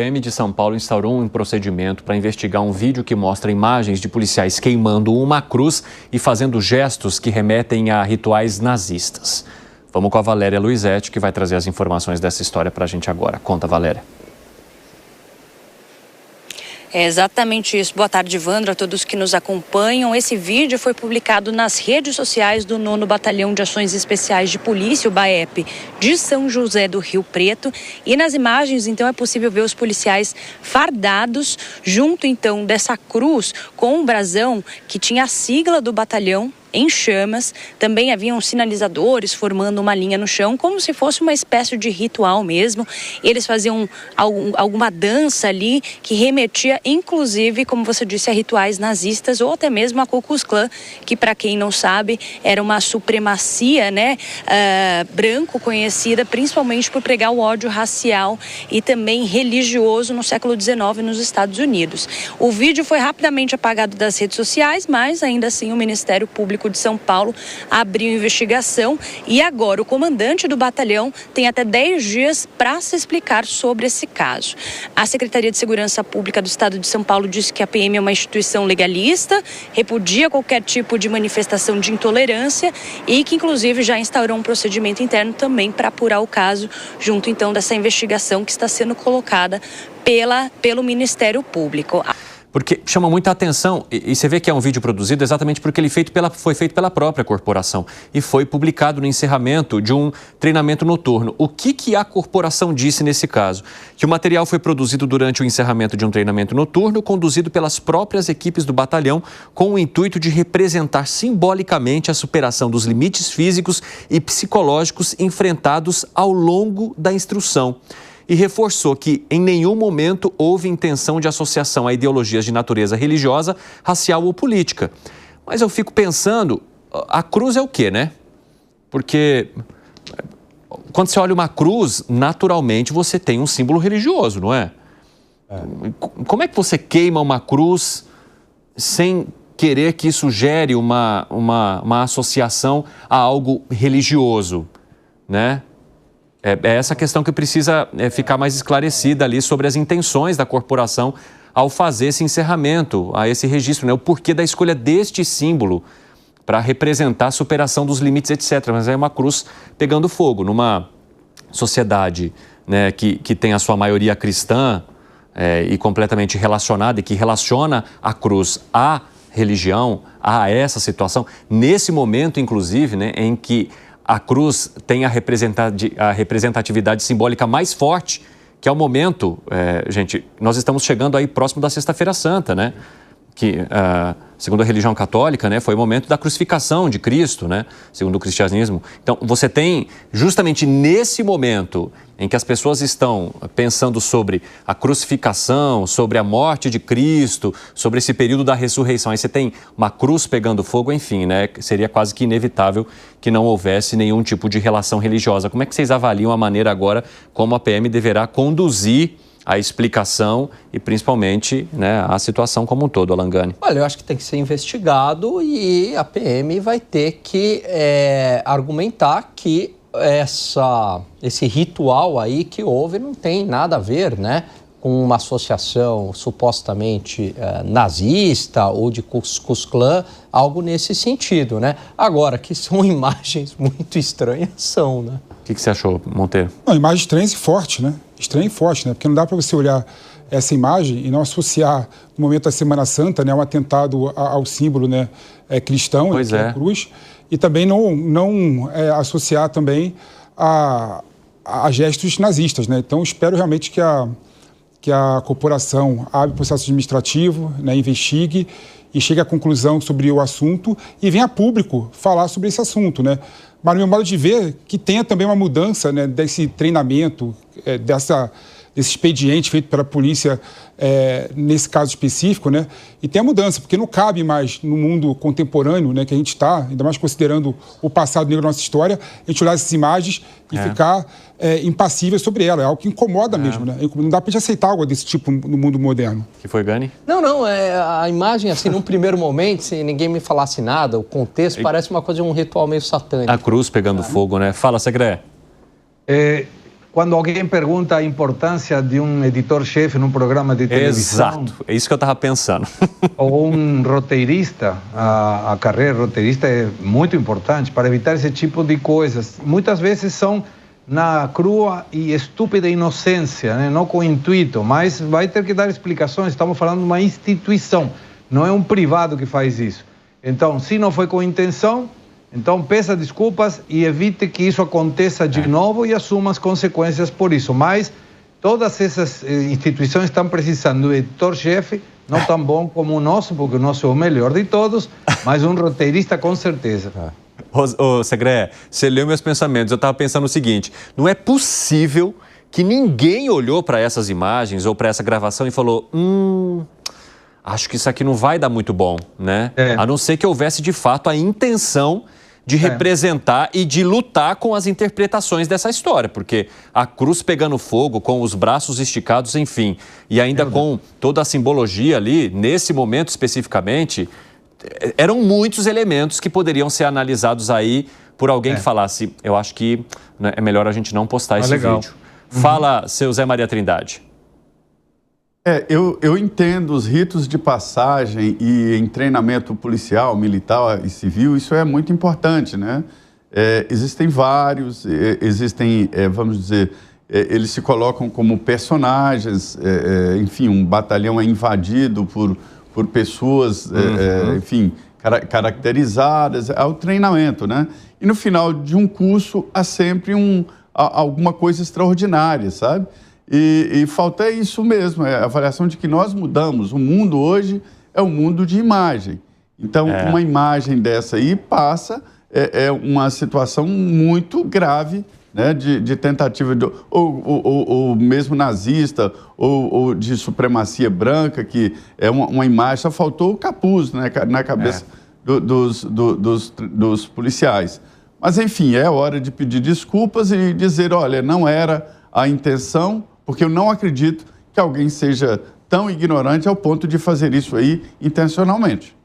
A PM de São Paulo instaurou um procedimento para investigar um vídeo que mostra imagens de policiais queimando uma cruz e fazendo gestos que remetem a rituais nazistas. Vamos com a Valéria Luizetti, que vai trazer as informações dessa história para a gente agora. Conta, Valéria. É exatamente isso. Boa tarde, Vandro, a todos que nos acompanham. Esse vídeo foi publicado nas redes sociais do 9º Batalhão de Ações Especiais de Polícia, o BAEP, de São José do Rio Preto. E nas imagens, então, é possível ver os policiais fardados junto, então, dessa cruz com um brasão que tinha a sigla do batalhão em chamas. Também haviam sinalizadores formando uma linha no chão, como se fosse uma espécie de ritual mesmo. Eles faziam alguma dança ali que remetia, inclusive, como você disse, a rituais nazistas ou até mesmo a Ku Klux Klan, que, para quem não sabe, era uma supremacia, branco, conhecida principalmente por pregar o ódio racial e também religioso no século XIX nos Estados Unidos. O vídeo foi rapidamente apagado das redes sociais, mas ainda assim o Ministério Público de São Paulo abriu investigação e agora o comandante do batalhão tem até 10 dias para se explicar sobre esse caso. A Secretaria de Segurança Pública do Estado de São Paulo disse que a PM é uma instituição legalista, repudia qualquer tipo de manifestação de intolerância e que inclusive já instaurou um procedimento interno também para apurar o caso, junto então dessa investigação que está sendo colocada pelo Ministério Público. Porque chama muita atenção, e você vê que é um vídeo produzido exatamente porque ele foi feito pela própria corporação e foi publicado no encerramento de um treinamento noturno. O que a corporação disse nesse caso? Que o material foi produzido durante o encerramento de um treinamento noturno conduzido pelas próprias equipes do batalhão com o intuito de representar simbolicamente a superação dos limites físicos e psicológicos enfrentados ao longo da instrução. E reforçou que em nenhum momento houve intenção de associação a ideologias de natureza religiosa, racial ou política. Mas eu fico pensando, a cruz é o quê, né? Porque quando você olha uma cruz, naturalmente você tem um símbolo religioso, não é? Como é que você queima uma cruz sem querer que isso gere uma associação a algo religioso, né? É essa questão que precisa ficar mais esclarecida ali sobre as intenções da corporação ao fazer esse encerramento, a esse registro, né? O porquê da escolha deste símbolo para representar a superação dos limites, etc. Mas é uma cruz pegando fogo numa sociedade, né, que tem a sua maioria cristã e completamente relacionada e que relaciona a cruz à religião, a essa situação. Nesse momento, inclusive, né, em que a cruz tem a representatividade simbólica mais forte, que é o momento, gente, nós estamos chegando aí próximo da Sexta-feira Santa, né? Que, segundo a religião católica, né, foi o momento da crucificação de Cristo, né, segundo o cristianismo. Então, você tem, justamente nesse momento em que as pessoas estão pensando sobre a crucificação, sobre a morte de Cristo, sobre esse período da ressurreição, aí você tem uma cruz pegando fogo, enfim, né, seria quase que inevitável que não houvesse nenhum tipo de relação religiosa. Como é que vocês avaliam a maneira agora como a PM deverá conduzir a explicação e, principalmente, né, a situação como um todo, Alangani? Olha, eu acho que tem que ser investigado e a PM vai ter que argumentar que esse ritual aí que houve não tem nada a ver, né, com uma associação supostamente nazista ou de Ku Klux Klan, algo nesse sentido, né? Agora, que são imagens muito estranhas, são, né? O que você achou, Monteiro? Não, imagem estranha e forte, né? Estranha e forte, né? Porque não dá para você olhar essa imagem e não associar, no momento da Semana Santa, né, um atentado ao símbolo, né, cristão, que é a cruz, e também não associar também a gestos nazistas, né? Então, espero realmente que a corporação abra o processo administrativo, né, investigue e chegue à conclusão sobre o assunto e venha a público falar sobre esse assunto, né? Mas, no meu modo de ver, que tenha também uma mudança, né, desse treinamento, desse expediente feito pela polícia nesse caso específico, né? E tem a mudança, porque não cabe mais no mundo contemporâneo, né, que a gente está, ainda mais considerando o passado negro da nossa história, a gente olhar essas imagens e ficar impassível sobre ela. É algo que incomoda mesmo, né? Não dá para gente aceitar algo desse tipo no mundo moderno. Que foi, Gani? Não, a imagem, assim, num primeiro momento, se ninguém me falasse nada, o contexto parece uma coisa de um ritual meio satânico. A cruz pegando fogo, né? Fala, Segré. quando alguém pergunta a importância de um editor-chefe num programa de televisão... Exato, é isso que eu estava pensando. Ou um roteirista, a carreira roteirista é muito importante para evitar esse tipo de coisas. Muitas vezes são na crua e estúpida inocência, né? Não com intuito, mas vai ter que dar explicações. Estamos falando de uma instituição, não é um privado que faz isso. Então, se não foi com intenção, então peça desculpas e evite que isso aconteça de novo e assuma as consequências por isso. Mas todas essas instituições estão precisando do editor-chefe, não tão bom como o nosso, porque o nosso é o melhor de todos, mas um roteirista com certeza. Ô, Segré, você leu meus pensamentos. Eu estava pensando o seguinte, não é possível que ninguém olhou para essas imagens ou para essa gravação e falou, acho que isso aqui não vai dar muito bom, né? A não ser que houvesse, de fato, a intenção de representar e de lutar com as interpretações dessa história, porque a cruz pegando fogo, com os braços esticados, enfim, e ainda com toda a simbologia ali, nesse momento especificamente, eram muitos elementos que poderiam ser analisados aí por alguém que falasse, eu acho que é melhor a gente não postar esse vídeo. Fala, seu Zé Maria Trindade. Eu entendo os ritos de passagem e em treinamento policial, militar e civil, isso é muito importante, né? Existem vários, vamos dizer, eles se colocam como personagens, enfim, um batalhão é invadido por pessoas, enfim, caracterizadas, ao treinamento, né? E no final de um curso há sempre alguma coisa extraordinária, sabe? E falta isso mesmo, a avaliação de que nós mudamos. O mundo hoje é um mundo de imagem. Então, uma imagem dessa aí passa, uma situação muito grave, né, de tentativa, ou mesmo nazista, ou de supremacia branca, que é uma imagem, só faltou o capuz, né, na cabeça dos policiais. Mas, enfim, é hora de pedir desculpas e dizer, olha, não era a intenção, porque eu não acredito que alguém seja tão ignorante ao ponto de fazer isso aí intencionalmente.